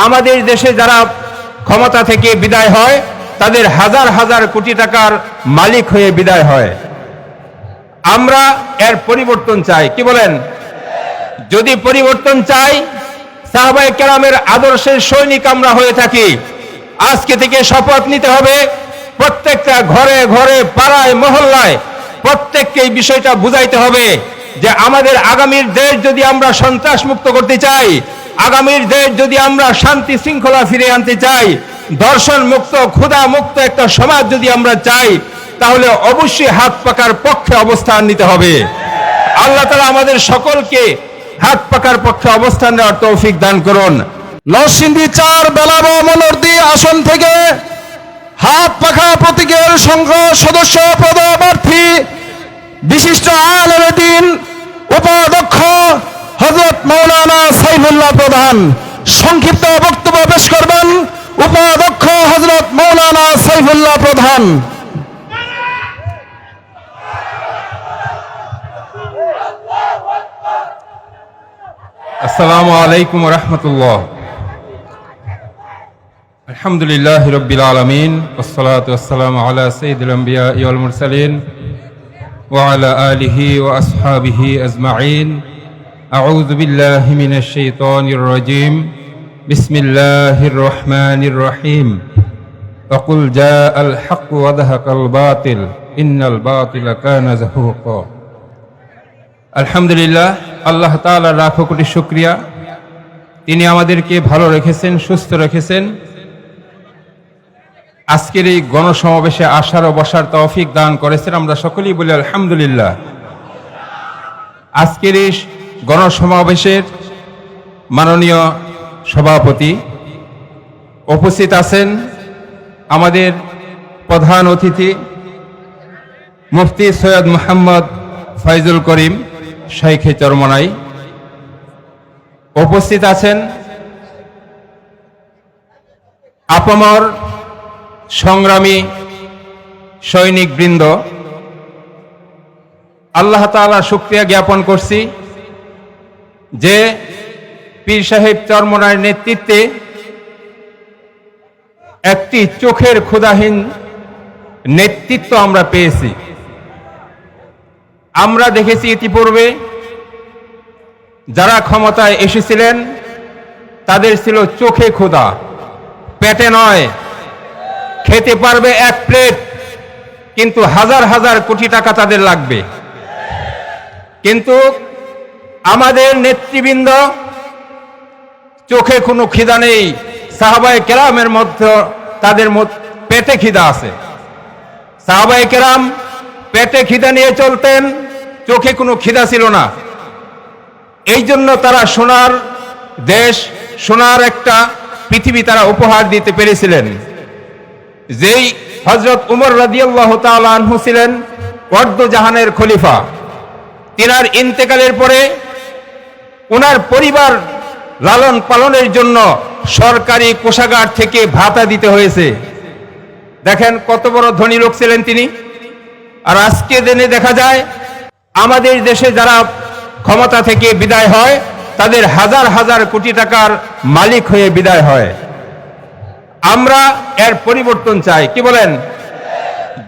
আমাদের দেশে যারা ক্ষমতা থেকে বিদায় হয় তাদের হাজার হাজার কোটি টাকার মালিক হয়ে বিদায় হয়। আমরা এর পরিবর্তন চাই, কি বলেন? যদি পরিবর্তন চাই, সাহাবায়ে কেরামের আদর্শের সৈনিক আমরা হয়ে থাকি, আজকে থেকে শপথ নিতে হবে, প্রত্যেকটা ঘরে ঘরে পাড়ায় মহল্লায় প্রত্যেককে এই বিষয়টা বুঝাইতে হবে যে আমাদের আগামীর দেশ যদি আমরা সন্ত্রাস মুক্ত করতে চাই, আগামীর দেশ যদি আমরা শান্তি শৃঙ্খলা ফিরে আনতে চাই, ধর্ষণ মুক্ত ক্ষুধা মুক্ত একটা সমাজ যদি আমরা চাই, তাহলে অবশ্যই হাত পাকার পক্ষে অবস্থান নিতে হবে। আল্লাহ তাআলা আমাদের সকলকে হাত পাকার পক্ষে অবস্থান নেওয়ার তৌফিক দান করুন। নরসিংদী ৪ বেলাব মনোহরদী আসন থেকে হাত পাখা প্রতীকের সংসদ সদস্য পদপ্রার্থী বিশিষ্ট আলেমে দ্বীন উপাধ্যক্ষ হযরত মাওলানা সাইফুল্লাহ প্রধান সংক্ষিপ্ত বক্তব্য পেশ করবেন। উপাধ্যক্ষ হযরত মাওলানা সাইফুল্লাহ প্রধান। আসসালামু আলাইকুম ওয়া রাহমাতুল্লাহ। আলহামদুলিল্লাহি রাব্বিল আলামিন ওয়াসসালাতু ওয়াসসালামু আলা সাইয়্যিদিল আমবিয়া ওয়াল মুরসালিন ওয়া আলা আলিহি ওয়া আসহাবিহি আজমাইন। আউযু বিল্লাহি মিনাশ শাইতানির রাজীম। বিসমিল্লাহির রহমানির রহিম। ওয়াকুল জাআল হক ওয়া যাহাকাল বাতিল ইন্নাল বাতিলা কানা যাহুকা। আলহামদুলিল্লাহ, আল্লাহ তাআলার লাখো কোটি শুকরিয়া, তিনি আমাদেরকে ভালো রেখেছেন, সুস্থ রেখেছেন, আজকের এই গণসমাবেশে আসার ও বসার তৌফিক দান করেছেন। আমরা সকলেই বলি আলহামদুলিল্লাহ। আজকের এই গণসমাবেশের মাননীয় সভাপতি উপস্থিত আছেন, আমাদের প্রধান অতিথি মুফতি সৈয়দ মুহাম্মদ ফয়জুল করিম শাইখে চরমনাই, উপস্থিত আছেন আপামর সংগ্রামী সৈনিক বৃন্দ। আল্লাহ তাআলার শুকরিয়া জ্ঞাপন করছি যে পীর সাহেব চরমনাইয়ের নেতৃত্বে একটি চোখের ক্ষুধাহীন নেতৃত্ব আমরা পেয়েছি। আমরা দেখেছি ইতিপূর্বে যারা ক্ষমতায় এসেছিলেন তাদের ছিল চোখে ক্ষুধা, পেটে নয়। খেতে পারবে এক প্লেট, কিন্তু হাজার হাজার কোটি টাকা তাদের লাগবে। কিন্তু আমাদের নেতৃবৃন্দ চোখে কোনো খিদা নেই, সাহাবায়ে কেরামের মধ্যে তাদের পেটে খিদা আছে। সাহাবায়ে কেরাম পেটে খিদা নিয়ে চলতেন, চোখে কোনো খিদা ছিল না। এই জন্য তারা সোনার দেশ, সোনার একটা পৃথিবী তারা উপহার দিতে পেরেছিলেন। যেই হযরত উমর রাদিয়াল্লাহু তাআলা আনহু ছিলেন অর্ধজাহানের খলিফা, তিনার ইন্তেকালের পরে ওনার পরিবার লালন পালনের জন্য সরকারি কোষাগার থেকে ভাতা দিতে হয়েছে। দেখেন কত বড় ধনী লোক ছিলেন তিনি। আর আজকে দিনে দেখা যায় আমাদের দেশে যারা ক্ষমতা থেকে বিদায় হয় তাদের হাজার হাজার কোটি টাকার মালিক হয়ে বিদায় হয়। আমরা এর পরিবর্তন চাই, কি বলেন?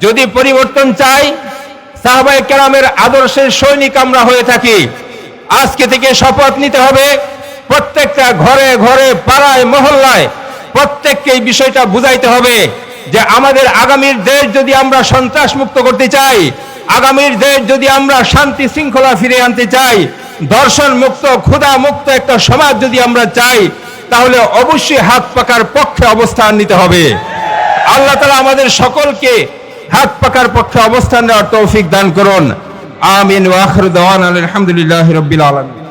যদি পরিবর্তন চাই, সাহাবায়ে কেরামের আদর্শের সৈনিক আমরা হয়ে থাকি, আজকে থেকে শপথ নিতে হবে, প্রত্যেকটা ঘরে ঘরে পাড়ায় মহল্লায় প্রত্যেককে এই বিষয়টা বুঝাইতে হবে যে আমাদের আগামীর দেশ যদি আমরা সন্ত্রাস মুক্ত করতে চাই, আগামীর দেশ যদি আমরা শান্তি শৃঙ্খলা ফিরে আনতে চাই, ধর্ষণ মুক্ত ক্ষুধা মুক্ত একটা সমাজ যদি আমরা চাই, তাহলে অবশ্যই হাত পাকার পক্ষে অবস্থান নিতে হবে। আল্লাহ তাআলা আমাদের সকলকে হাত পাকার পক্ষে অবস্থান নেওয়ার তৌফিক দান করুন। আমিন ওয়া আখিরু দাওয়ানা আলহামদুলিল্লাহি রাব্বিল আলামিন।